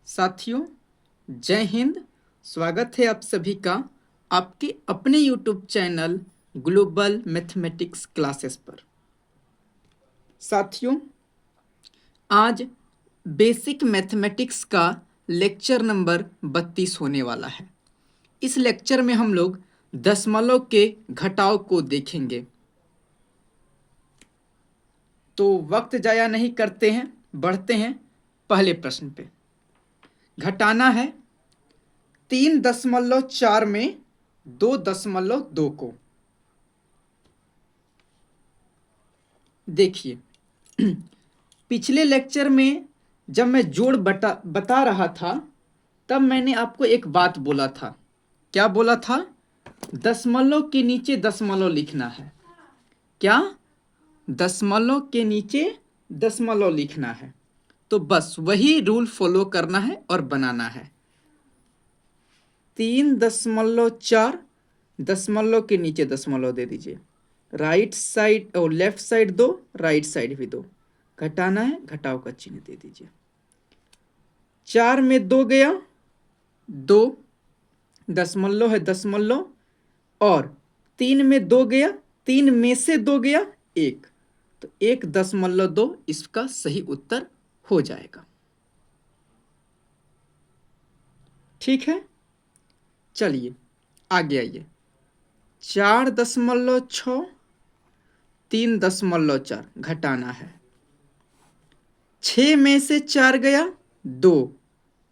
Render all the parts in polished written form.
साथियों, जय हिंद। स्वागत है आप सभी का आपके अपने YouTube channel global mathematics classes पर। साथियों, आज बेसिक मैथमेटिक्स का लेक्चर नंबर 32 होने वाला है। इस लेक्चर में हम लोग दशमलव के घटाव को देखेंगे। तो वक्त जाया नहीं करते हैं, बढ़ते हैं पहले प्रश्न पे। घटाना है 3.4 में 2.2 को। देखिए, पिछले लेक्चर में जब मैं जोड़ बता रहा था तब मैंने आपको एक बात बोला था। क्या बोला था? दशमलव के नीचे दशमलव लिखना है। क्या? दशमलव के नीचे दशमलव लिखना है। तो बस वही रूल फॉलो करना है और बनाना है। 3.4 दशमलव के नीचे दशमलव दे दीजिए। राइट साइड और लेफ्ट साइड दो, राइट साइड भी दो। घटाना है, घटाव का चिन्ह दे दीजिए। 4 में 2 गया 2, दशमलव है दशमलव, और 3 में 2 गया, 3 में से 2 गया 1, तो 1.2 इसका सही उत्तर हो जाएगा। ठीक है, चलिए आगे आइए। 4.6 3.4 घटाना है। 6 में से 4 गया 2,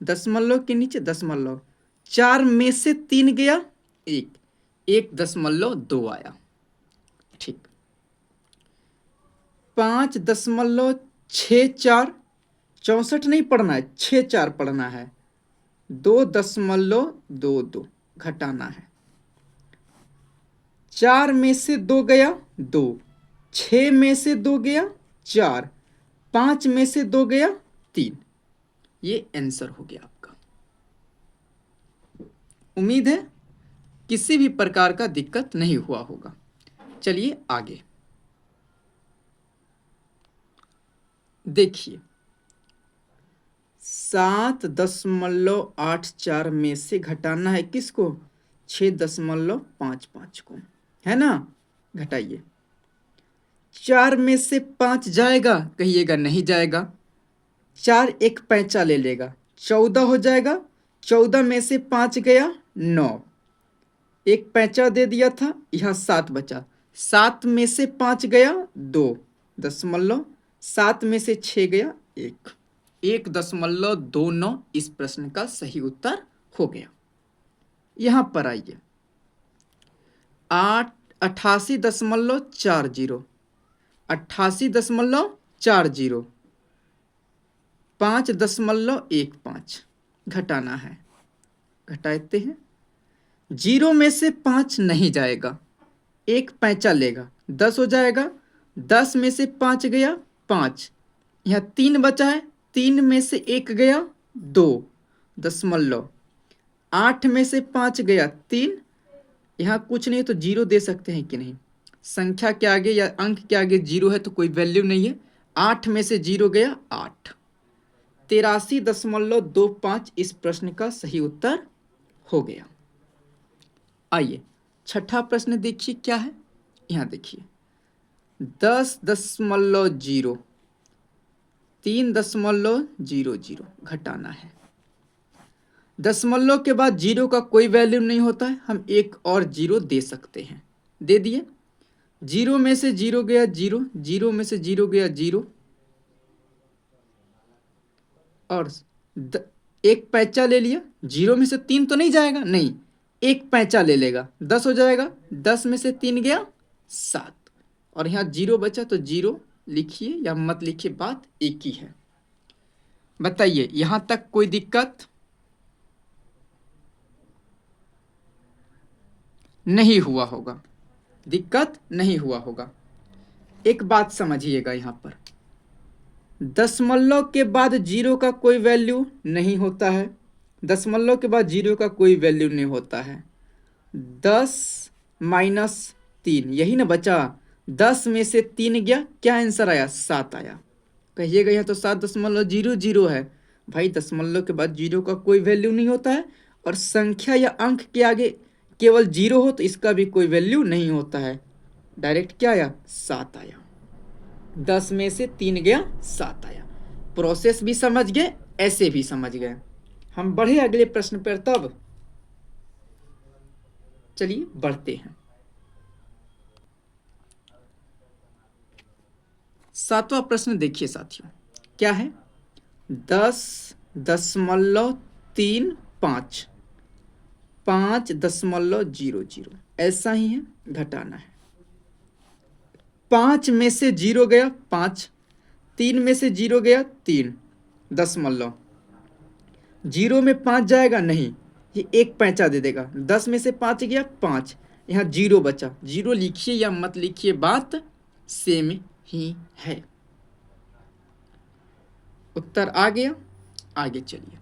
दशमलव के नीचे दशमलव। 4 में से 3 गया 1, 1.2 आया। ठीक। 5.64 64 नहीं पढ़ना है, 64 पढ़ना है। 2.22 घटाना है। 4 में से 2 गया 2, 6 में से 2 गया 4, 5 में से 2 गया 3। ये आंसर हो गया आपका। उम्मीद है किसी भी प्रकार का दिक्कत नहीं हुआ होगा। चलिए आगे देखिए। 7.84 में से घटाना है किसको? 6.55 को, है ना? घटाइए। 4 में से 5 जाएगा? कहिएगा नहीं जाएगा। 4 एक पैंचा ले लेगा, 14 हो जाएगा। 14 में से 5 गया 9, एक पैंचा दे दिया था, यहाँ 7 बचा। 7 में से 5 गया 2, दशमलव। 7 में से 6 गया 1, 1.29 इस प्रश्न का सही उत्तर हो गया। यहां पर आइए। 88.40 88.40 5.15 घटाना है। घटाते हैं। 0 में से 5 नहीं जाएगा, एक पैंचा लेगा, 10 हो जाएगा। 10 में से 5 गया 5, यहाँ 3 बचा है। 3 में से 1 गया 2, दशमलव। 8 में से 5 गया 3, यहाँ कुछ नहीं तो 0 दे सकते हैं कि नहीं? संख्या के आगे या अंक के आगे 0 है तो कोई वैल्यू नहीं है। 8 में से 0 गया 8, 83.25 इस प्रश्न का सही उत्तर हो गया। आइए छठा प्रश्न देखिए क्या है। यहाँ देखिए 10.0 3.00 घटाना है। दशमलव के बाद 0 का कोई वैल्यू नहीं होता है, हम एक और 0 दे सकते हैं। दे दिए। 0 में से 0 गया 0, 0 में से 0 गया 0, और एक पैंचा ले लिया। 0 में से 3 तो नहीं जाएगा, नहीं, एक पैंचा ले लेगा, 10 हो जाएगा। 10 में से 3 गया 7, और यहाँ 0 बचा तो 0 लिखिए या मत लिखिए, बात एक ही है। बताइए यहां तक कोई दिक्कत नहीं हुआ होगा? दिक्कत नहीं हुआ होगा। एक बात समझिएगा, यहाँ पर दशमलव के बाद 0 का कोई वैल्यू नहीं होता है। दशमलव के बाद 0 का कोई वैल्यू नहीं होता है। 10 माइनस 3 यही ना बचा। 10 में से 3 गया, क्या आंसर आया? 7 आया। कहिएगा यहाँ तो 7.00 है, भाई दशमलव के बाद जीरो का कोई वैल्यू नहीं होता है, और संख्या या अंक के आगे केवल जीरो हो तो इसका भी कोई वैल्यू नहीं होता है। डायरेक्ट क्या आया? 7 आया। 10 में से 3 गया, 7 आया। प्रोसेस भी समझ गए, ऐसे भी समझ गए। हम बढ़े अगले प्रश्न पर तब। चलिए बढ़ते हैं। 7वां प्रश्न देखिए साथियों, क्या है? 10.35 5.00 ऐसा ही है, घटाना है। 5 में से 0 गया 5, 3 में से 0 गया 3 दशमलव, 0 में 5 जाएगा नहीं, ये एक पैंचा दे देगा। 10 में से 5 गया 5, यहाँ 0 बचा। 0 लिखिए या मत लिखिए, बात सेम ही है। उत्तर आ गया। आगे चलिए।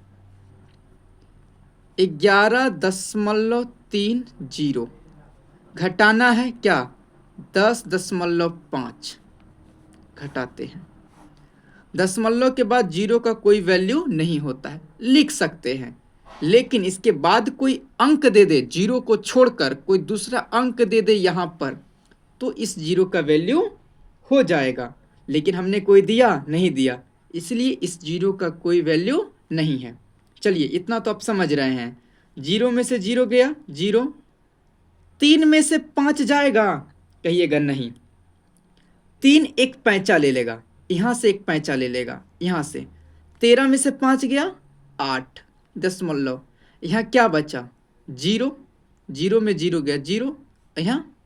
11.30 घटाना है क्या? 10.5 घटाते हैं। दशमलव के बाद जीरो का कोई वैल्यू नहीं होता है, लिख सकते हैं, लेकिन इसके बाद कोई अंक दे दे, जीरो को छोड़कर कोई दूसरा अंक दे दे यहाँ पर, तो इस जीरो का वैल्यू हो जाएगा। लेकिन हमने कोई दिया नहीं दिया, इसलिए इस जीरो का कोई वैल्यू नहीं है। चलिए इतना तो आप समझ रहे हैं। 0 में से 0 गया 0, 3 में से 5 जाएगा, कहिएगा नहीं। 3 एक पैंचा ले लेगा, यहाँ से एक पैंचा ले लेगा, यहाँ से। 13 में से 5 गया 8 दशमलव, यहाँ क्या बचा? 0, 0 में 0 गया 0, यहाँ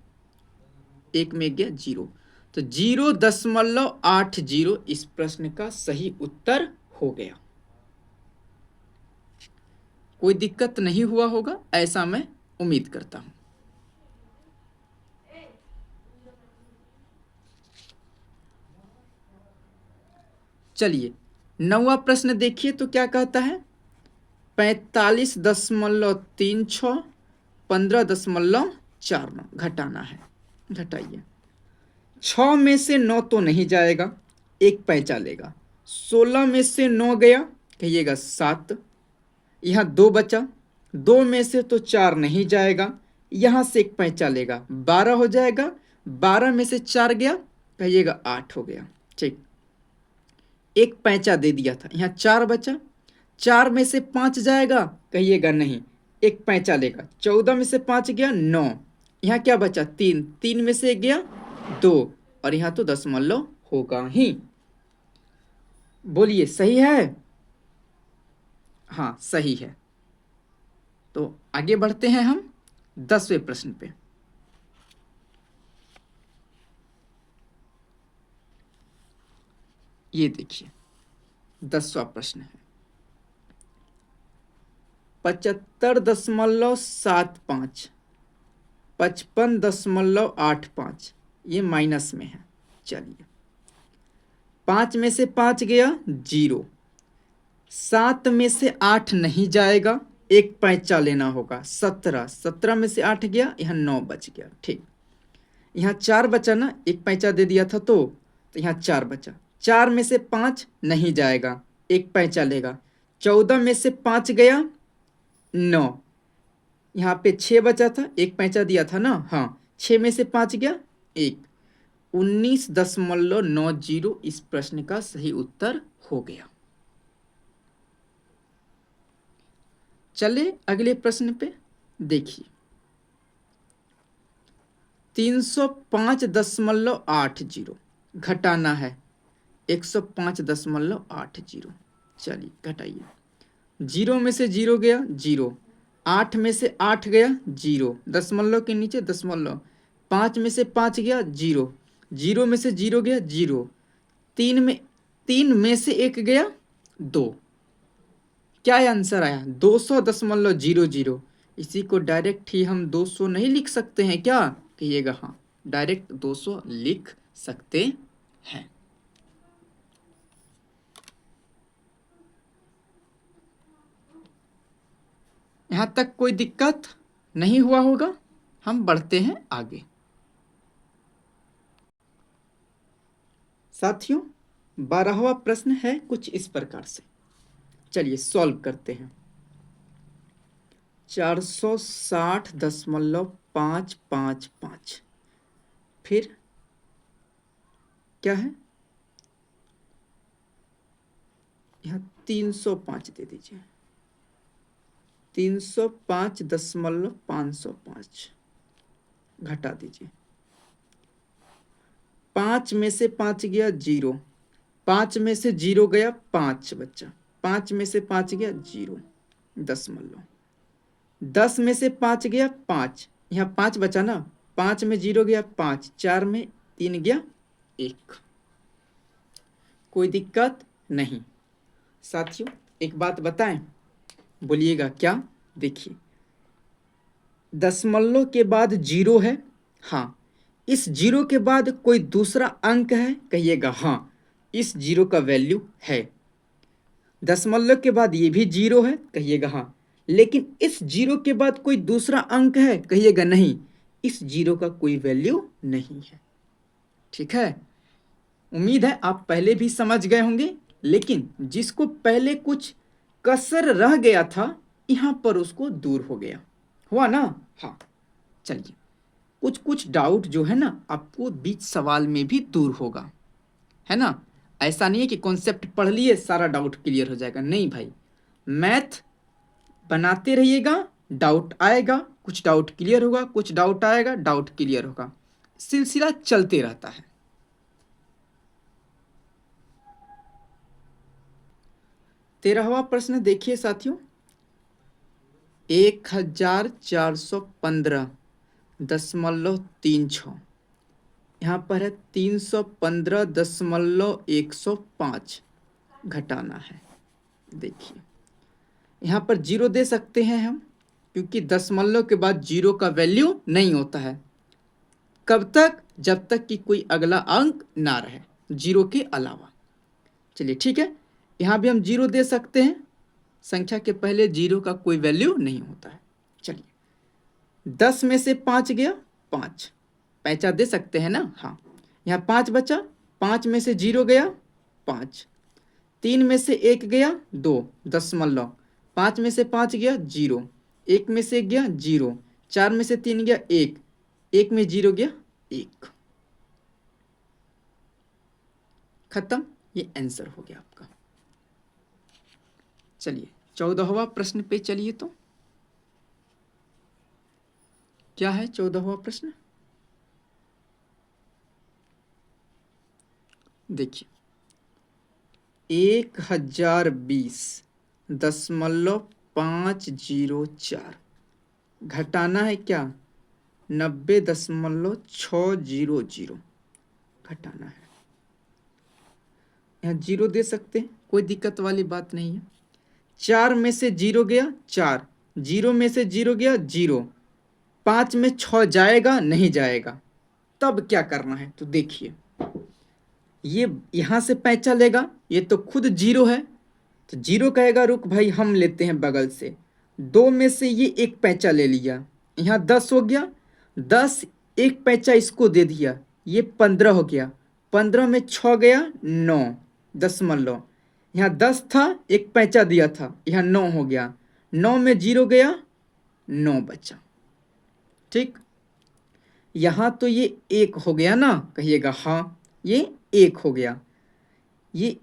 1 में गया 0, तो 0.80 इस प्रश्न का सही उत्तर हो गया। कोई दिक्कत नहीं हुआ होगा, ऐसा मैं उम्मीद करता हूं। चलिए 9वां प्रश्न देखिए तो क्या कहता है? 45.36 15.49 घटाना है। घटाइए। 6 में से 9 तो नहीं जाएगा, एक पैंचा लेगा। 16 में से 9 गया, कहिएगा 7, यहाँ 2 बचा। 2 में से तो 4 नहीं जाएगा, यहाँ से एक पैंचा लेगा, 12 हो जाएगा। 12 में से 4 गया, कहिएगा 8 हो गया। ठीक, एक पैंचा दे दिया था, यहाँ 4 बचा। 4 में से 5 जाएगा, कहिएगा नहीं, एक पैंचा लेगा। 14 में से 5 गया 9, यहाँ क्या बचा? 3, 3 में से गया 2, और यहाँ तो दशमलव होगा ही। बोलिए सही है? हाँ सही है। तो आगे बढ़ते हैं हम 10वें प्रश्न पे। ये देखिए 10वां प्रश्न है। 75.75 55.85, ये माइनस में है। चलिए 5 में से 5 गया 0, 7 में से 8 नहीं जाएगा, एक पैंचा लेना होगा। 17, 17 में से 8 गया, यहाँ 9 बच गया। ठीक, यहाँ 4 बचा ना, एक पैंचा दे दिया था तो यहाँ 4 बचा। 4 में से 5 नहीं जाएगा, एक पैंचा लेगा। 14 में से 5 गया 9, यहाँ पे 6 बचा था, एक पैंचा दिया था ना। हाँ, 6 में से 5 गया 1, 19.90 इस प्रश्न का सही उत्तर हो गया। चले अगले प्रश्न पे देखिए। 305.80 घटाना है 105.80। चलिए घटाइए। 0 में से 0 गया 0, 8 में से 8 गया 0, दशमलव के नीचे दशमलव। 5 में से 5 गया 0, 0 में से 0 गया 0, 3 में से 1 गया 2। क्या आंसर आया? 200.00। इसी को डायरेक्ट ही हम 200 नहीं लिख सकते हैं क्या? कहिएगा हाँ, डायरेक्ट 200 लिख सकते हैं। यहाँ तक कोई दिक्कत नहीं हुआ होगा। हम बढ़ते हैं आगे। साथियों 12वां प्रश्न है कुछ इस प्रकार से। चलिए सॉल्व करते हैं। 460.555, फिर क्या है यहाँ 305 दे दीजिए। 305.505 घटा दीजिए। 5 में से 5 गया 0, 5 में से 0 गया 5 बच्चा, 5 में से 5 गया 0 दशमलव, 10 में से 5 गया 5, यहाँ 5 बचा ना, 5 में 0 गया 5, 4 में 3 गया 1। कोई दिक्कत नहीं। साथियों एक बात बताएं, बोलिएगा क्या? देखिए दशमलव के बाद 0 है, हाँ। इस 0 के बाद कोई दूसरा अंक है, कहिएगा हाँ, इस 0 का वैल्यू है। दशमलव के बाद ये भी 0 है, कहिएगा हाँ। लेकिन इस 0 के बाद कोई दूसरा अंक है, कहिएगा नहीं, इस 0 का कोई वैल्यू नहीं है। ठीक है, उम्मीद है आप पहले भी समझ गए होंगे, लेकिन जिसको पहले कुछ कसर रह गया था यहाँ पर उसको दूर हो गया, हुआ ना? हाँ चलिए, कुछ कुछ डाउट जो है ना आपको बीच सवाल में भी दूर होगा, है ना? ऐसा नहीं है कि कॉन्सेप्ट पढ़ लिए सारा डाउट क्लियर हो जाएगा, नहीं भाई। मैथ बनाते रहिएगा, डाउट आएगा, कुछ डाउट क्लियर होगा, कुछ डाउट आएगा, डाउट क्लियर होगा, सिलसिला चलते रहता है। 13वां प्रश्न देखिए साथियों, 1415.36, यहाँ पर है 315.105 घटाना है। देखिए यहाँ पर 0 दे सकते हैं हम, क्योंकि दशमलव के बाद 0 का वैल्यू नहीं होता है। कब तक? जब तक कि कोई अगला अंक ना रहे 0 के अलावा। चलिए ठीक है, यहाँ भी हम 0 दे सकते हैं, संख्या के पहले 0 का कोई वैल्यू नहीं होता है। चलिए 10 में से 5 गया 5, पैंचा दे सकते हैं ना? हाँ, यहाँ 5 बचा, 5 में से 0 गया 5, 3 में से 1 गया 2 दशमलव, 5 में से 5 गया 0, 1 में से 1 गया 0, 4 में से 3 गया 1, 1 में 0 गया 1। खत्म, ये आंसर हो गया आपका। चलिए 14वां प्रश्न पे चलिए, तो क्या है 14वां प्रश्न? देखिए 1020.504 घटाना है क्या? 90.600 घटाना है। यहाँ 0 दे सकते हैं, कोई दिक्कत वाली बात नहीं है। 4 में से 0 गया 4, 0 में से 0 गया 0, 5 में 6 जाएगा नहीं जाएगा, तब क्या करना है? तो देखिए ये यहाँ से पैंचा लेगा, ये तो खुद 0 है, तो 0 कहेगा रुक भाई हम लेते हैं बगल से, 2 में से ये एक पैंचा ले लिया, यहाँ 10 हो गया, 10 एक पैंचा इसको दे दिया, ये 15 हो गया, 15 में 6 गया 9 दशमलव, यहाँ 10 था एक पैंचा दिया था, यहाँ 9 हो गया, 9 में 0 गया 9 बचा। ठीक, यहाँ तो ये 1 हो गया ना, कहिएगा हाँ ये 1 हो गया। ये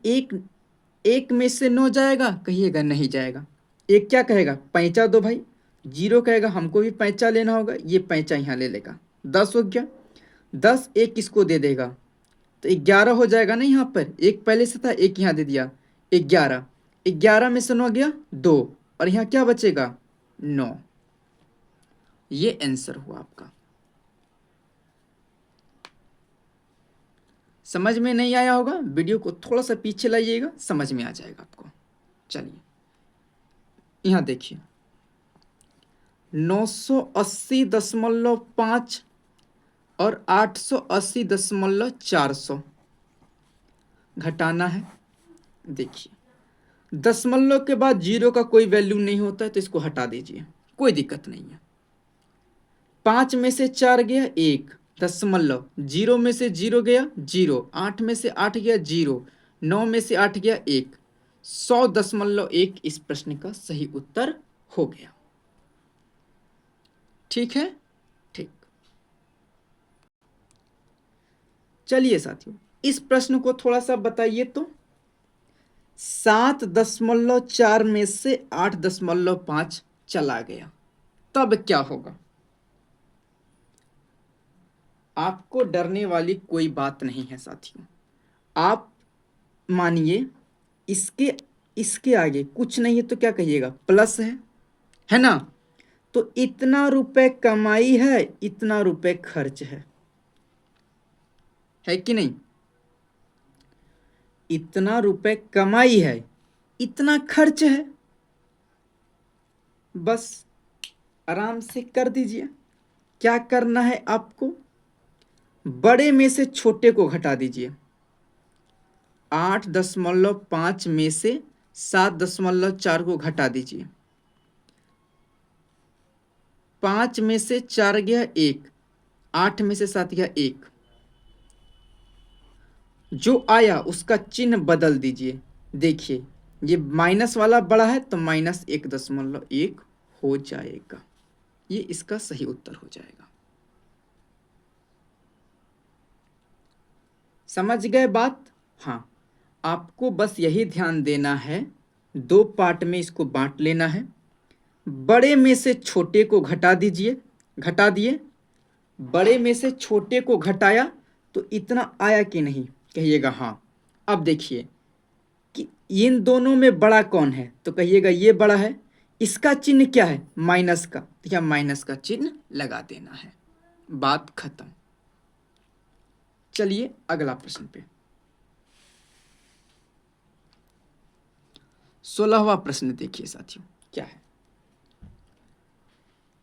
1 में से 9 जाएगा, कहिएगा नहीं जाएगा। 1 क्या कहेगा? पैंचा दो भाई। 0 कहेगा हमको भी पैंचा लेना होगा, ये पैंचा यहाँ ले लेगा, 10 हो गया। 10 1 किसको दे देगा? तो 11 हो जाएगा ना, यहाँ पर 1 पहले से था, 1 यहाँ दे दिया, 11। 11 में से 9 गया 2, और यहाँ क्या बचेगा? 9। ये आंसर हुआ आपका। समझ में नहीं आया होगा, वीडियो को थोड़ा सा पीछे लाइएगा, समझ में आ जाएगा आपको। चलिए यहाँ देखिए 980.5 और 880.400 घटाना है। देखिए दशमलव के बाद 0 का कोई वैल्यू नहीं होता है, तो इसको हटा दीजिए, कोई दिक्कत नहीं है। 5 में से 4 गया 1 दशमलव, 0 में से 0 गया 0, 8 में से 8 गया 0, 9 में से 8 गया 1, 100.1 इस प्रश्न का सही उत्तर हो गया। ठीक है, ठीक। चलिए साथियों, इस प्रश्न को थोड़ा सा बताइए तो। 7.4 में से 8.5 चला गया, तब क्या होगा? आपको डरने वाली कोई बात नहीं है साथियों। आप मानिए इसके इसके आगे कुछ नहीं है तो क्या कहिएगा? प्लस है ना? तो इतना रुपए कमाई है, इतना रुपए खर्च है कि नहीं? इतना रुपए कमाई है, इतना खर्च है। बस आराम से कर दीजिए। क्या करना है आपको? बड़े में से छोटे को घटा दीजिए। 8.5 में से 7.4 को घटा दीजिए। 5 में से 4 गया 1, 8 में से 7 गया 1। जो आया उसका चिन्ह बदल दीजिए। देखिए ये माइनस वाला बड़ा है तो -1.1 हो जाएगा। ये इसका सही उत्तर हो जाएगा। समझ गए बात? हाँ, आपको बस यही ध्यान देना है, 2 पार्ट में इसको बांट लेना है। बड़े में से छोटे को घटा दीजिए, घटा दिए। बड़े में से छोटे को घटाया तो इतना आया कि नहीं? कहिएगा हाँ। अब देखिए कि इन दोनों में बड़ा कौन है? तो कहिएगा ये बड़ा है। इसका चिन्ह क्या है? माइनस का, तो क्या माइनस का चिन्ह लगा देना है। बात खत्म। चलिए अगला प्रश्न पे। 16वां प्रश्न देखिए साथियों, क्या है?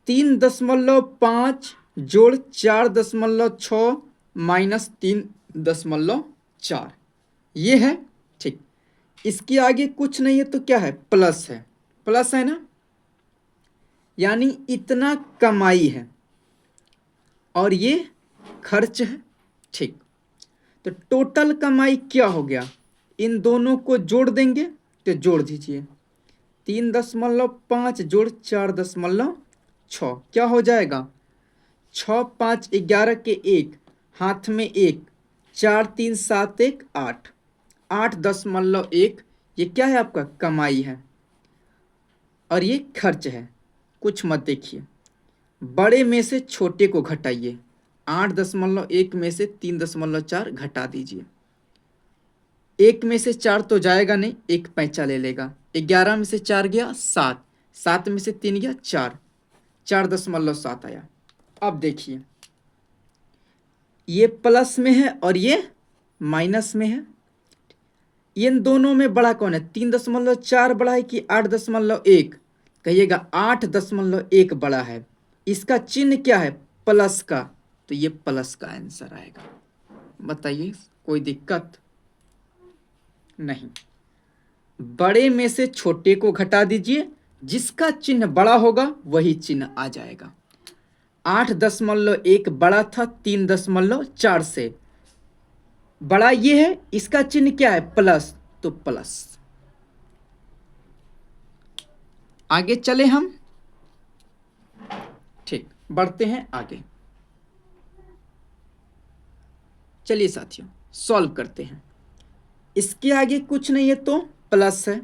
3.5 जोड़ 4.6 माइनस 3.4 ये है, ठीक। इसके आगे कुछ नहीं है तो क्या है? प्लस है। प्लस है ना, यानी इतना कमाई है और ये खर्च है, ठीक। तो टोटल कमाई क्या हो गया? इन दोनों को जोड़ देंगे तो जोड़ दीजिए। 3.5 जोड़ 4.6 क्या हो जाएगा? 6 5 11 के 1, हाथ में 1, 4 3 7 1 8, 8.1 ये क्या है? आपका कमाई है और ये खर्च है। कुछ मत देखिए, बड़े में से छोटे को घटाइए। 8.1 में से 3.4 घटा दीजिए। 1 में से 4 तो जाएगा नहीं, 1 पैंचा ले लेगा। 11 में से 4 गया 7, 7 में से 3 गया 4, 4.7 आया। अब देखिए ये प्लस में है और ये माइनस में है। इन दोनों में बड़ा कौन है? 3.4 बड़ा है कि 8.1? कहिएगा 8.1 बड़ा है। इसका चिन्ह क्या है? प्लस का, तो ये प्लस का आंसर आएगा। बताइए कोई दिक्कत? नहीं। बड़े में से छोटे को घटा दीजिए, जिसका चिन्ह बड़ा होगा वही चिन्ह आ जाएगा। 8.1 बड़ा था 3.4 से, बड़ा ये है, इसका चिन्ह क्या है? प्लस, तो प्लस। आगे चले हम, ठीक, बढ़ते हैं आगे। चलिए साथियों सॉल्व करते हैं। इसके आगे कुछ नहीं है तो प्लस है।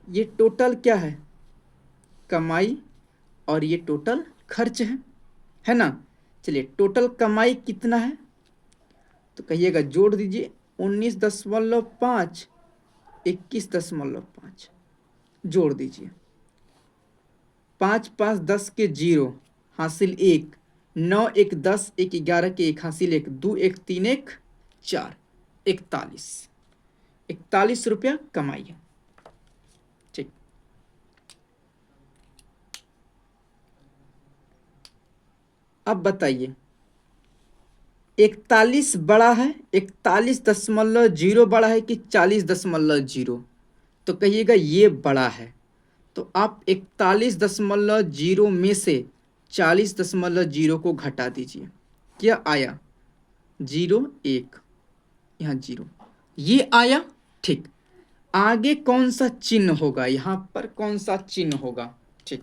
ये टोटल क्या है? कमाई, और ये टोटल खर्च है ना? चलिए टोटल कमाई कितना है तो कहिएगा जोड़ दीजिए। 19.5, 21.5 जोड़ दीजिए। 5 5 10 के 0 हासिल 1, 9 1 10, 1 11 के 1 हासिल 1, 2 1 3 1 4, 41 रुपया कमाई है, ठीक। अब बताइए 41 बड़ा है, 41.0 बड़ा है कि 40.0? तो कहिएगा ये बड़ा है। तो आप 41.0 में से 40.0 को घटा दीजिए। क्या आया? 0 1, यहाँ 0 ये आया, ठीक। आगे कौन सा चिन्ह होगा, यहाँ पर कौन सा चिन्ह होगा। ठीक,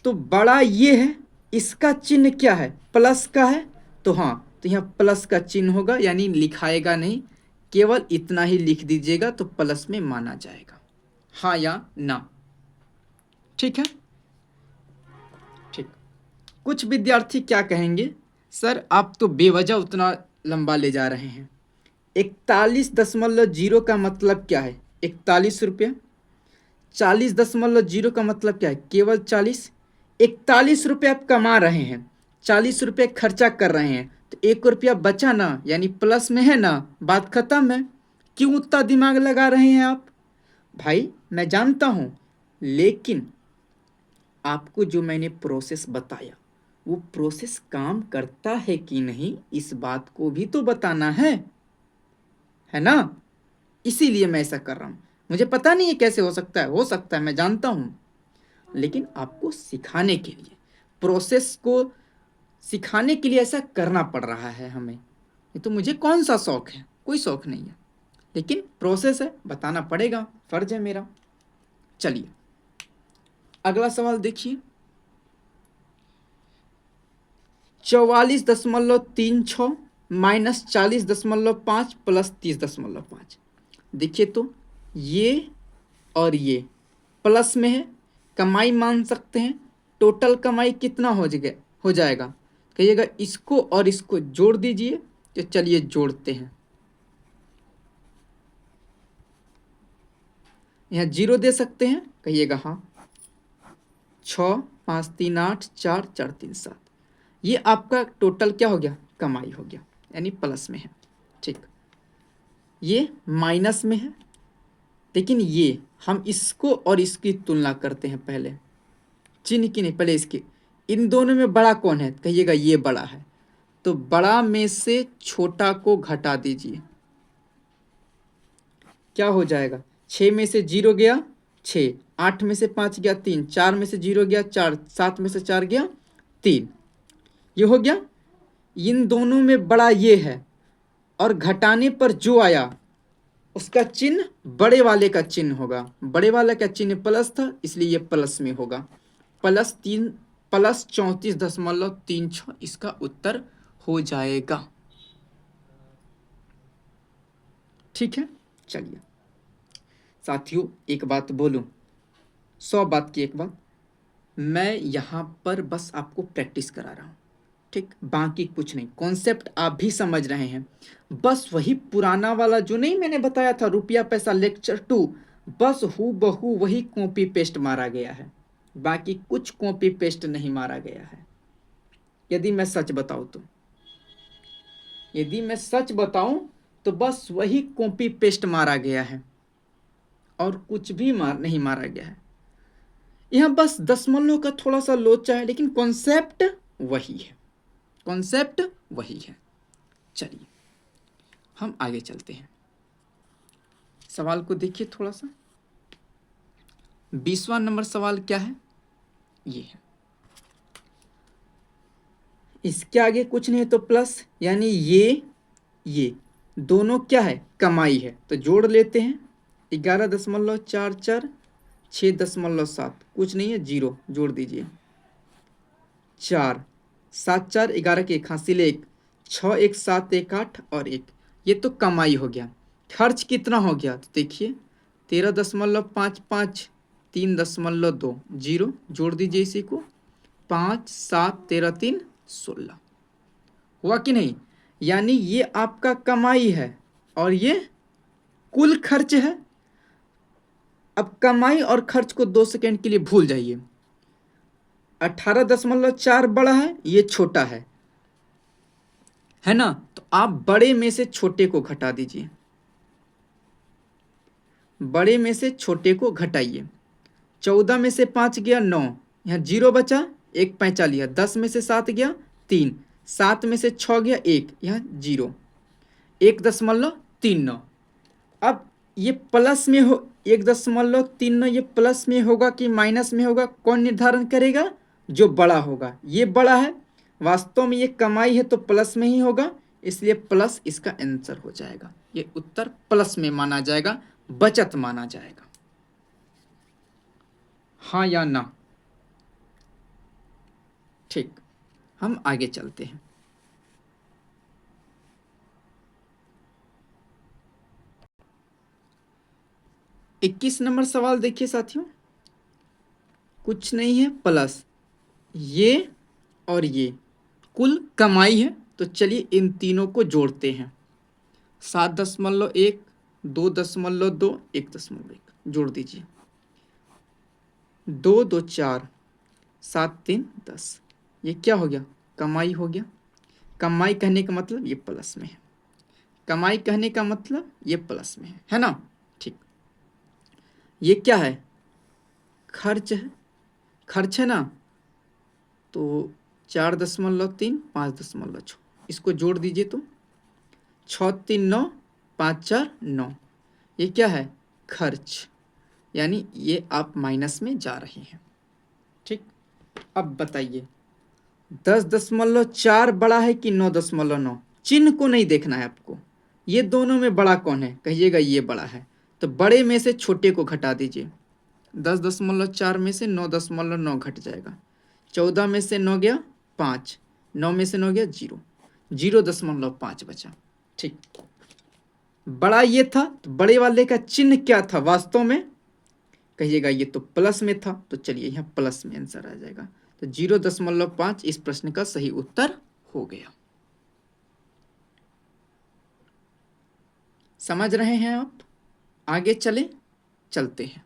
तो बड़ा ये है, इसका चिन्ह क्या है, प्लस का है, तो हाँ, तो यहाँ प्लस का चिन्ह होगा, यानी लिखाएगा नहीं, केवल इतना ही लिख दीजिएगा तो प्लस में माना जाएगा, हाँ या ना। ठीक है, ठीक। कुछ विद्यार्थी क्या कहेंगे, सर आप तो बेवजह उतना लंबा ले जा रहे हैं। 41.0 का मतलब क्या है, 41 रुपया। 40.0 का मतलब क्या है, केवल 40। 41 रुपये आप कमा रहे हैं, 40 रुपये खर्चा कर रहे हैं, तो 1 रुपया बचा ना, यानी प्लस में है ना, बात खत्म है। क्यों उतना दिमाग लगा रहे हैं आप। भाई मैं जानता हूँ, लेकिन आपको जो मैंने प्रोसेस बताया वो प्रोसेस काम करता है कि नहीं, इस बात को भी तो बताना है ना। इसीलिए मैं ऐसा कर रहा हूँ। मुझे पता नहीं है कैसे हो सकता है मैं जानता हूँ, लेकिन आपको सिखाने के लिए, प्रोसेस को सिखाने के लिए ऐसा करना पड़ रहा है हमें। ये तो मुझे कौन सा शौक है, कोई शौक नहीं है, लेकिन प्रोसेस है, बताना पड़ेगा, फर्ज है मेरा। चलिए अगला सवाल देखिए। 44.36 माइनस 40.5 प्लस 30.5। देखिए तो ये और ये प्लस में है, कमाई मान सकते हैं। टोटल कमाई कितना हो जाएगा, कहिएगा इसको और इसको जोड़ दीजिए, तो चलिए जोड़ते हैं। यहाँ 0 दे सकते हैं, कहिएगा हाँ। 6 5 3 8 4 4 3 7, ये आपका टोटल क्या हो गया, कमाई हो गया, यानी प्लस में है। ठीक, ये माइनस में है, लेकिन ये हम इसको और इसकी तुलना करते हैं, पहले चिन्ह की नहीं, पहले इसकी। इन दोनों में बड़ा कौन है, कहिएगा ये बड़ा है, तो बड़ा में से छोटा को घटा दीजिए, क्या हो जाएगा। 6 में से 0 गया 6, 8 में से 5 गया 3, 4 में से 0 गया 4, 7 में से 4 गया 3, ये हो गया। इन दोनों में बड़ा ये है, और घटाने पर जो आया उसका चिन्ह बड़े वाले का चिन्ह होगा। बड़े वाले का चिन्ह प्लस था, इसलिए ये प्लस में होगा। प्लस 34.36 इसका उत्तर हो जाएगा। ठीक है, चलिए साथियों एक बात बोलूं, 100 बात की एक बात, मैं यहाँ पर बस आपको प्रैक्टिस करा रहा हूँ। ठीक, बाकी कुछ नहीं, कॉन्सेप्ट आप भी समझ रहे हैं। बस वही पुराना वाला जो नहीं मैंने बताया था, रुपया पैसा लेक्चर 2, बस हूबहू वही कॉपी पेस्ट मारा गया है, बाकी कुछ कॉपी पेस्ट नहीं मारा गया है। यदि मैं सच बताऊं तो बस वही कॉपी पेस्ट मारा गया है, और कुछ भी नहीं मारा गया है। यहाँ बस दशमलव का थोड़ा सा लोचा है, लेकिन कॉन्सेप्ट वही है, कॉन्सेप्ट वही है। चलिए हम आगे चलते हैं, सवाल को देखिए थोड़ा सा। 20वां नंबर सवाल क्या है, ये है। इसके आगे कुछ नहीं है तो प्लस, यानी ये दोनों क्या है, कमाई है, तो जोड़ लेते हैं। 11.44 6.7, कुछ नहीं है 0, जोड़ दीजिए। 4 7 4 11 के 1 हासिल 1, 6 1 7 1 8 और 1, ये तो कमाई हो गया। खर्च कितना हो गया, तो देखिए 13.55 3.2, 0, जोड़ दीजिए इसी को। 5 7 13 3 16, हुआ कि नहीं। यानी ये आपका कमाई है और ये कुल खर्च है। अब कमाई और खर्च को 2 सेकेंड के लिए भूल जाइए। 18.4 बड़ा है, ये छोटा है ना, तो आप बड़े में से छोटे को घटा दीजिए, बड़े में से छोटे को घटाइए। 14 में से 5 गया 9, यहाँ 0 बचा, 1 पैंचा लिया। 10 में से 7 गया 3, 7 में से 6 गया 1, यहाँ 0, 1.39। अब ये प्लस में हो, 1.39 ये प्लस में होगा कि माइनस में होगा, कौन निर्धारण करेगा, जो बड़ा होगा। ये बड़ा है, वास्तव में ये कमाई है तो प्लस में ही होगा, इसलिए प्लस इसका आंसर हो जाएगा। ये उत्तर प्लस में माना जाएगा, बचत माना जाएगा? हाँ या ना? ठीक, हम आगे चलते हैं। इक्कीस नंबर सवाल देखिए साथियों, कुछ नहीं है प्लस ये और ये कुल कमाई है। तो चलिए इन तीनों को जोड़ते हैं। 7.1, 2.2, 1.1 जोड़ दीजिए। 2 2 4, 7 3 10। ये क्या हो गया? कमाई हो गया। कमाई कहने का मतलब ये प्लस में है, कमाई कहने का मतलब ये प्लस में है ना? ठीक। ये क्या है? खर्च है, खर्च है ना? तो 4.3, 5.6, इसको जोड़ दीजिए तो 6 3 9, 5 4 9। ये क्या है? खर्च, यानी ये आप माइनस में जा रहे हैं। ठीक, अब बताइए 10.4 बड़ा है कि 9.9? चिन्ह को नहीं देखना है आपको, ये दोनों में बड़ा कौन है? कहिएगा ये बड़ा है। तो बड़े में से छोटे को घटा दीजिए। 10.4 में से 9.9 घट जाएगा। 14 में से 9 गया 5, 9 में से 9 गया 0, 0.5 बचा। ठीक, बड़ा ये था, तो बड़े वाले का चिन्ह क्या था वास्तव में? कहिएगा ये तो प्लस में था, तो चलिए यहाँ प्लस में आंसर आ जाएगा। तो 0.5 इस प्रश्न का सही उत्तर हो गया। समझ रहे हैं आप? आगे चलते हैं।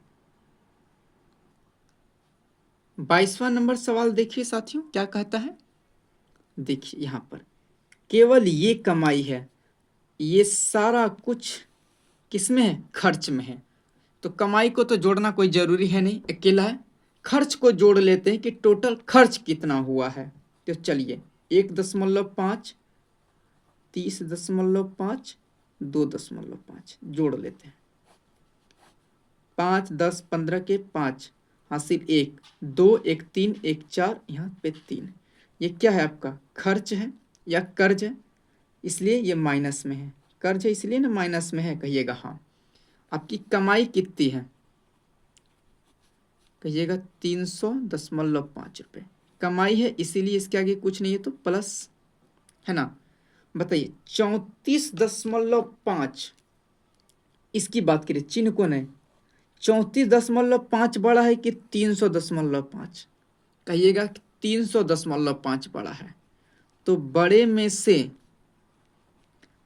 22वां नंबर सवाल देखिए साथियों, क्या कहता है? देखिए यहाँ पर केवल ये कमाई है, ये सारा कुछ किसमें है? खर्च में है। तो कमाई को तो जोड़ना कोई जरूरी है नहीं, अकेला है। खर्च को जोड़ लेते हैं कि टोटल खर्च कितना हुआ है। तो चलिए 1.5, 30.5, 2.5 जोड़ लेते हैं। 5 10 15 के 5 हासिल 1 2 1 3 1 4, यहाँ पे 3। ये क्या है? आपका खर्च है या कर्ज है? इसलिए ये माइनस में है। कर्ज है इसलिए ना माइनस में है, कहिएगा हाँ। आपकी कमाई कितनी है? कहिएगा 300.5 रुपये कमाई है, इसीलिए इसके आगे कुछ नहीं है तो प्लस है ना? बताइए 34.5, इसकी बात करिए, चिन्ह को नहीं। 34.5 बड़ा है कि 300.5? कहिएगा 300.5 बड़ा है। तो बड़े में से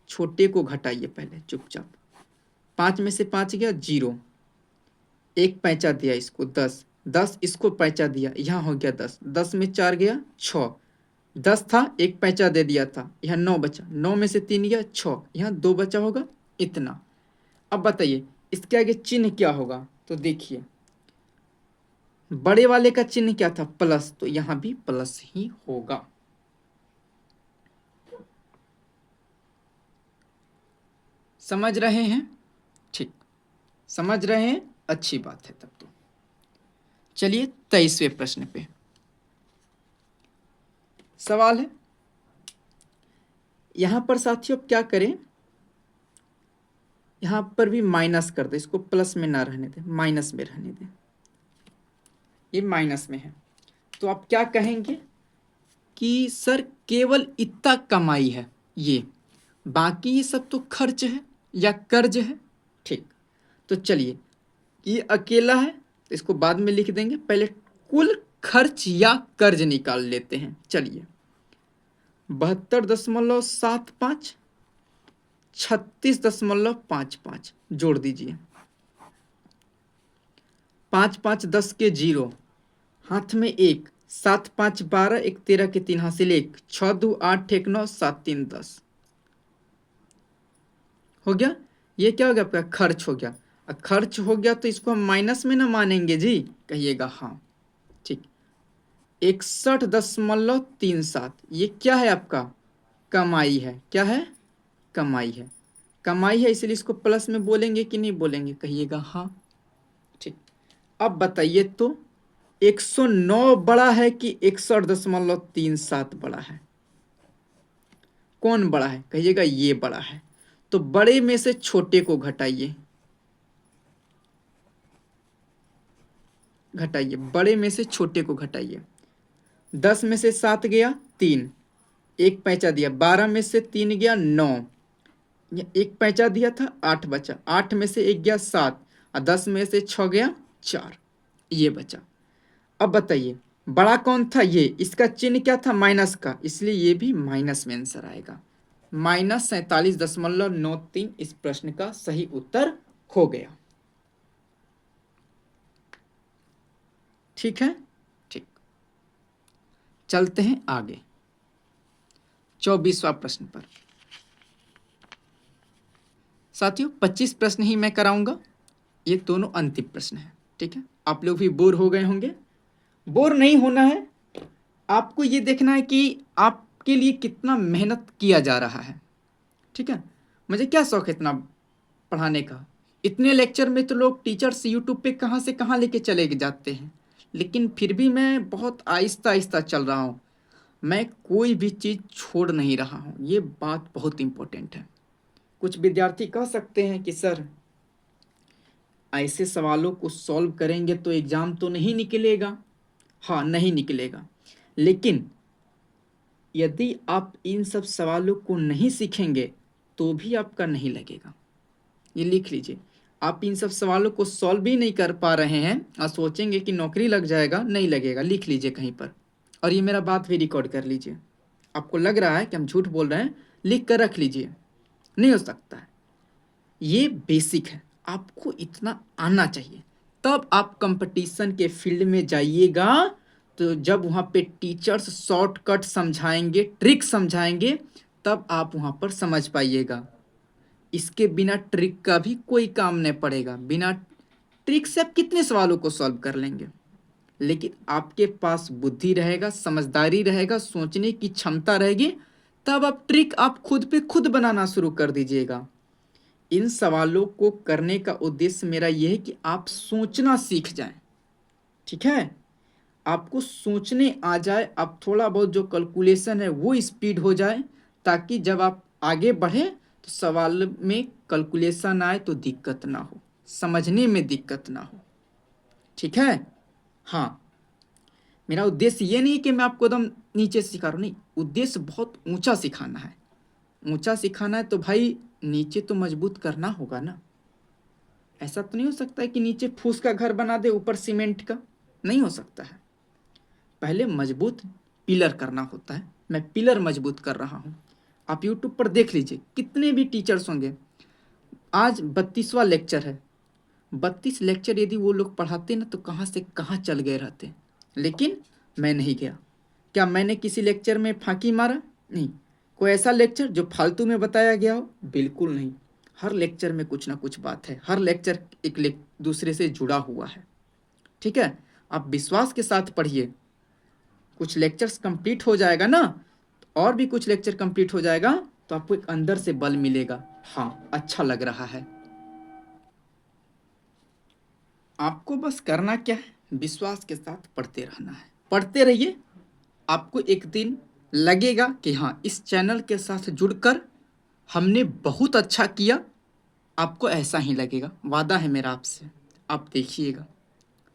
छोटे को घटाइए पहले चुपचाप। 5 में से 5 गया 0, एक पैंचा दिया इसको 10, 10 इसको पैंचा दिया, यहाँ हो गया 10, 10 में 4 गया 6, 10 था एक पैंचा दे दिया था, यहाँ 9 बचा, 9 में से 3 गया 6, यहाँ 2 बचा होगा इतना। अब बताइए इसके आगे चिन्ह क्या होगा? तो देखिए बड़े वाले का चिन्ह क्या था? प्लस, तो यहाँ भी प्लस ही होगा। समझ रहे हैं? ठीक, समझ रहे हैं, अच्छी बात है तब तो। चलिए 23वें प्रश्न पे सवाल है। यहां पर साथियों अब क्या करें, यहां पर भी माइनस कर दे, इसको प्लस में ना रहने दें, माइनस में रहने दें। ये माइनस में है तो आप क्या कहेंगे कि सर केवल इतना कमाई है, ये बाकी ये सब तो खर्च है या कर्ज है। ठीक, तो चलिए ये अकेला है तो इसको बाद में लिख देंगे, पहले कुल खर्च या कर्ज निकाल लेते हैं। चलिए 72.75, 36.55 जोड़ दीजिए। 5 5 10 के 0, हाथ में 1, 7 5 12, 1 13 के 3 हासिल 1, 6 2 8 1 9, 7 3 10 हो गया। ये क्या हो गया? आपका खर्च हो गया। खर्च हो गया तो इसको हम माइनस में ना मानेंगे जी? कहिएगा हाँ। ठीक, 61.37, ये क्या है? आपका कमाई है। क्या है? कमाई है। कमाई है इसलिए इसको प्लस में बोलेंगे कि नहीं बोलेंगे? कहिएगा हाँ। ठीक, अब बताइए तो 109 बड़ा है कि 61.37 बड़ा है? कौन बड़ा है? कहिएगा ये बड़ा है। तो बड़े में से छोटे को घटाइए। घटाइए, बड़े में से छोटे को घटाइए। 10 में से 7 गया 3, एक पैंचा दिया। 12 में से 3 गया 9, एक पैंचा दिया था 8 बचा। 8 में से 1 गया 7 और 10 में से 6 गया 4, ये बचा। अब बताइए बड़ा कौन था, ये, इसका चिन्ह क्या था, माइनस का, इसलिए ये भी माइनस में आंसर आएगा। -47.93 इस प्रश्न का सही उत्तर हो गया। ठीक है, ठीक। चलते हैं आगे 24वां प्रश्न पर। साथियों 25 प्रश्न ही मैं कराऊंगा, ये दोनों अंतिम प्रश्न है। ठीक है, आप लोग भी बोर हो गए होंगे, बोर नहीं होना है, आपको ये देखना है कि आपके लिए कितना मेहनत किया जा रहा है। ठीक है, मुझे क्या शौक है इतना पढ़ाने का, इतने लेक्चर में तो लोग टीचर्स यूट्यूब पे कहाँ से कहाँ लेके चले जाते हैं, लेकिन फिर भी मैं बहुत आहिस्ता आहिस्ता चल रहा हूँ, मैं कोई भी चीज़ छोड़ नहीं रहा हूँ, ये बात बहुत इम्पोर्टेंट है। कुछ विद्यार्थी कह सकते हैं कि सर ऐसे सवालों को सॉल्व करेंगे तो एग्ज़ाम तो नहीं निकलेगा। हाँ, नहीं निकलेगा, लेकिन यदि आप इन सब सवालों को नहीं सीखेंगे तो भी आपका नहीं लगेगा। ये लिख लीजिए, आप इन सब सवालों को सॉल्व भी नहीं कर पा रहे हैं और सोचेंगे कि नौकरी लग जाएगा, नहीं लगेगा। लिख लीजिए कहीं पर, और ये मेरा बात भी रिकॉर्ड कर लीजिए। आपको लग रहा है कि हम झूठ बोल रहे हैं, लिख कर रख लीजिए, नहीं हो सकता है। ये बेसिक है, आपको इतना आना चाहिए, तब आप कंपटीशन के फील्ड में जाइएगा। तो जब वहाँ पे टीचर्स शॉर्टकट समझाएंगे, ट्रिक समझाएंगे, तब आप वहाँ पर समझ पाइएगा। इसके बिना ट्रिक का भी कोई काम नहीं पड़ेगा। बिना ट्रिक से आप कितने सवालों को सॉल्व कर लेंगे, लेकिन आपके पास बुद्धि रहेगा, समझदारी रहेगा, सोचने की क्षमता रहेगी, तब आप ट्रिक आप खुद पे खुद बनाना शुरू कर दीजिएगा। इन सवालों को करने का उद्देश्य मेरा यह है कि आप सोचना सीख जाएं। ठीक है, आपको सोचने आ जाए, आप थोड़ा बहुत जो कैलकुलेशन है वो स्पीड हो जाए, ताकि जब आप आगे बढ़ें तो सवाल में कैलकुलेशन आए तो दिक्कत ना हो, समझने में दिक्कत ना हो। ठीक है, हाँ, मेरा उद्देश्य ये नहीं कि मैं आपको एकदम नीचे से सिखा रहा हूँ, नहीं, उद्देश्य बहुत ऊंचा सिखाना है। ऊंचा सिखाना है तो भाई नीचे तो मजबूत करना होगा ना। ऐसा तो नहीं हो सकता है कि नीचे फूस का घर बना दे, ऊपर सीमेंट का, नहीं हो सकता है। पहले मजबूत पिलर करना होता है। मैं पिलर मजबूत कर रहा हूँ। आप यूट्यूब पर देख लीजिए, कितने भी टीचर्स होंगे। आज 32वां लेक्चर है, 32 लेक्चर यदि वो लोग पढ़ाते ना तो कहाँ से कहाँ चल गए रहते, लेकिन मैं नहीं गया। क्या मैंने किसी लेक्चर में फांकी मारा? नहीं। कोई ऐसा लेक्चर जो फालतू में बताया गया हो? बिल्कुल नहीं। हर लेक्चर में कुछ ना कुछ बात है, हर लेक्चर एक दूसरे से जुड़ा हुआ है। ठीक है, आप विश्वास के साथ पढ़िए। कुछ लेक्चर्स कंप्लीट हो जाएगा ना, और भी कुछ लेक्चर कंप्लीट हो जाएगा तो आपको एक अंदर से बल मिलेगा, हाँ अच्छा लग रहा है। आपको बस करना क्या है, विश्वास के साथ पढ़ते रहना है। पढ़ते रहिए, आपको एक दिन लगेगा कि हाँ इस चैनल के साथ जुड़कर हमने बहुत अच्छा किया। आपको ऐसा ही लगेगा, वादा है मेरा आपसे, आप देखिएगा,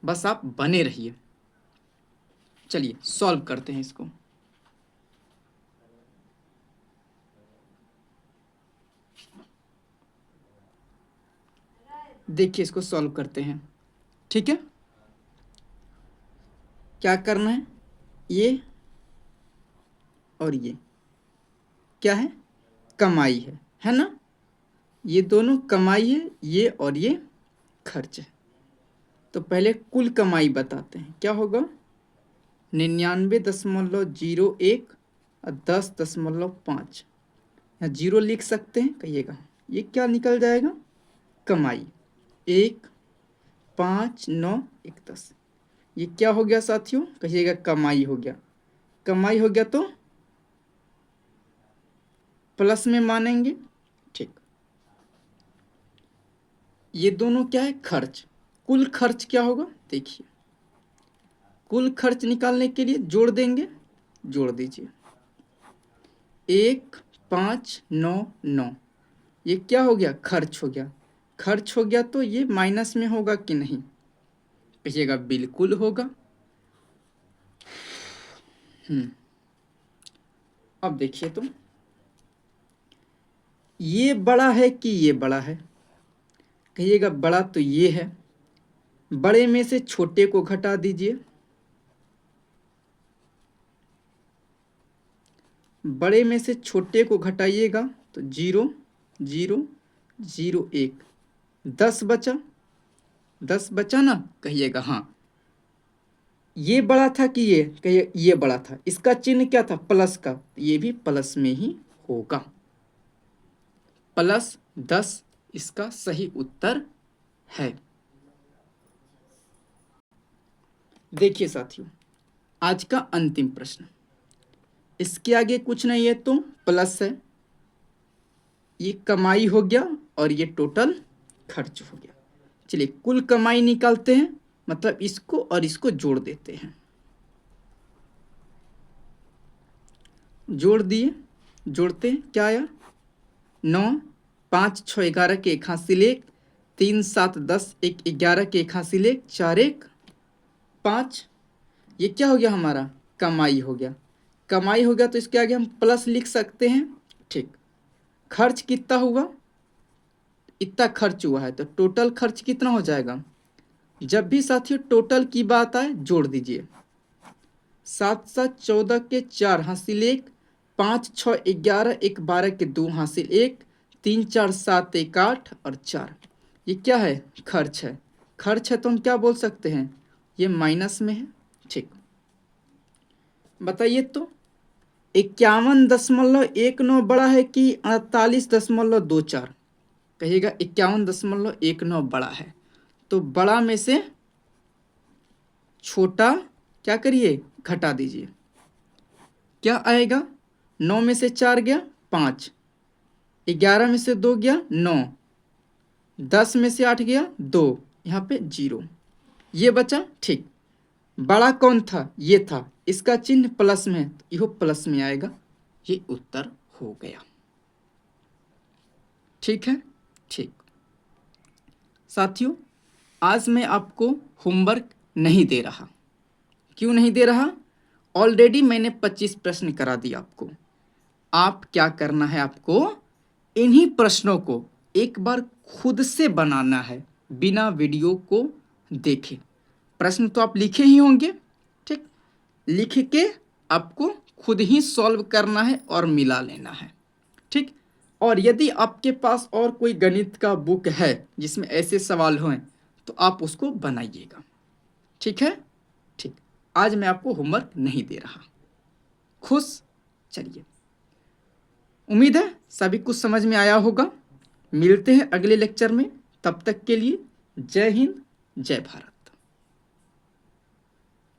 बस आप बने रहिए। चलिए सॉल्व करते हैं इसको। देखिए इसको सॉल्व करते हैं। ठीक है, क्या करना है, ये और ये क्या है, कमाई है ना, ये दोनों कमाई है, ये और ये खर्च है। तो पहले कुल कमाई बताते हैं, क्या होगा, 99.01 और 10.5, यहाँ 0 लिख सकते हैं, कहिएगा ये क्या निकल जाएगा, कमाई। 1 5 9 1 10, ये क्या हो गया साथियों, कहिएगा कमाई हो गया। कमाई हो गया तो प्लस में मानेंगे। ठीक, ये दोनों क्या है, खर्च। कुल खर्च क्या होगा, देखिए कुल खर्च निकालने के लिए जोड़ देंगे, जोड़ दीजिए 1 5 9 9, ये क्या हो गया, खर्च हो गया। खर्च हो गया तो ये माइनस में होगा कि नहीं, कहिएगा बिल्कुल होगा। अब देखिए तुम, ये बड़ा है कि ये बड़ा है? कहिएगा बड़ा तो ये है। बड़े में से छोटे को घटा दीजिए। बड़े में से छोटे को घटाइएगा तो 0 0 0 1, 10 बचा। 10 बचा ना? कहिएगा हाँ। ये बड़ा था कि ये? कहिए ये बड़ा था। इसका चिन्ह क्या था? प्लस का। ये भी प्लस में ही होगा। +10 इसका सही उत्तर है। देखिए साथियों, आज का अंतिम प्रश्न, इसके आगे कुछ नहीं है तो प्लस है। ये कमाई हो गया और ये टोटल खर्च हो गया। चलिए कुल कमाई निकालते हैं, मतलब इसको और इसको जोड़ देते हैं। जोड़ दिए, जोड़ते हैं, क्या आया? 9 5 6 11 के 1 हासिल 1, 3 7 10 1 11 के 1 हासिल 1, 4 1 5। ये क्या हो गया हमारा? कमाई हो गया। कमाई हो गया तो इसके आगे हम प्लस लिख सकते हैं। ठीक। खर्च कितना हुआ? इतना खर्च हुआ है तो टोटल खर्च कितना हो जाएगा? जब भी साथियों टोटल की बात आए जोड़ दीजिए। 7 7 14 के 4 हासिल 1, 5 6 11 1 12 के 2 हासिल 1, 3 4 7 1 8 और 4। ये क्या है? खर्च है। खर्च है तो हम क्या बोल सकते हैं? ये माइनस में है। ठीक, बताइए तो 51.19 बड़ा है कि 48.24? कहिएगा 51.19 बड़ा है। तो बड़ा में से छोटा क्या करिए? घटा दीजिए। क्या आएगा? 9 में से 4 गया 5, 11 में से 2 गया 9, 10 में से 8 गया 2, यहाँ पे 0, ये बचा। ठीक, बड़ा कौन था? ये था। इसका चिन्ह प्लस में है तो यह प्लस में आएगा। ये उत्तर हो गया। ठीक है। ठीक साथियों, आज मैं आपको होमवर्क नहीं दे रहा। क्यों नहीं दे रहा? ऑलरेडी मैंने 25 प्रश्न करा दिया आपको। आप क्या करना है? आपको इन्हीं प्रश्नों को एक बार खुद से बनाना है, बिना वीडियो को देखे। प्रश्न तो आप लिखे ही होंगे। ठीक, लिख के आपको खुद ही सॉल्व करना है और मिला लेना है। ठीक, और यदि आपके पास और कोई गणित का बुक है जिसमें ऐसे सवाल हों तो आप उसको बनाइएगा। ठीक है। ठीक, आज मैं आपको होमवर्क नहीं दे रहा। खुश? चलिए, उम्मीद है सभी कुछ समझ में आया होगा। मिलते हैं अगले लेक्चर में, तब तक के लिए जय हिंद, जय भारत।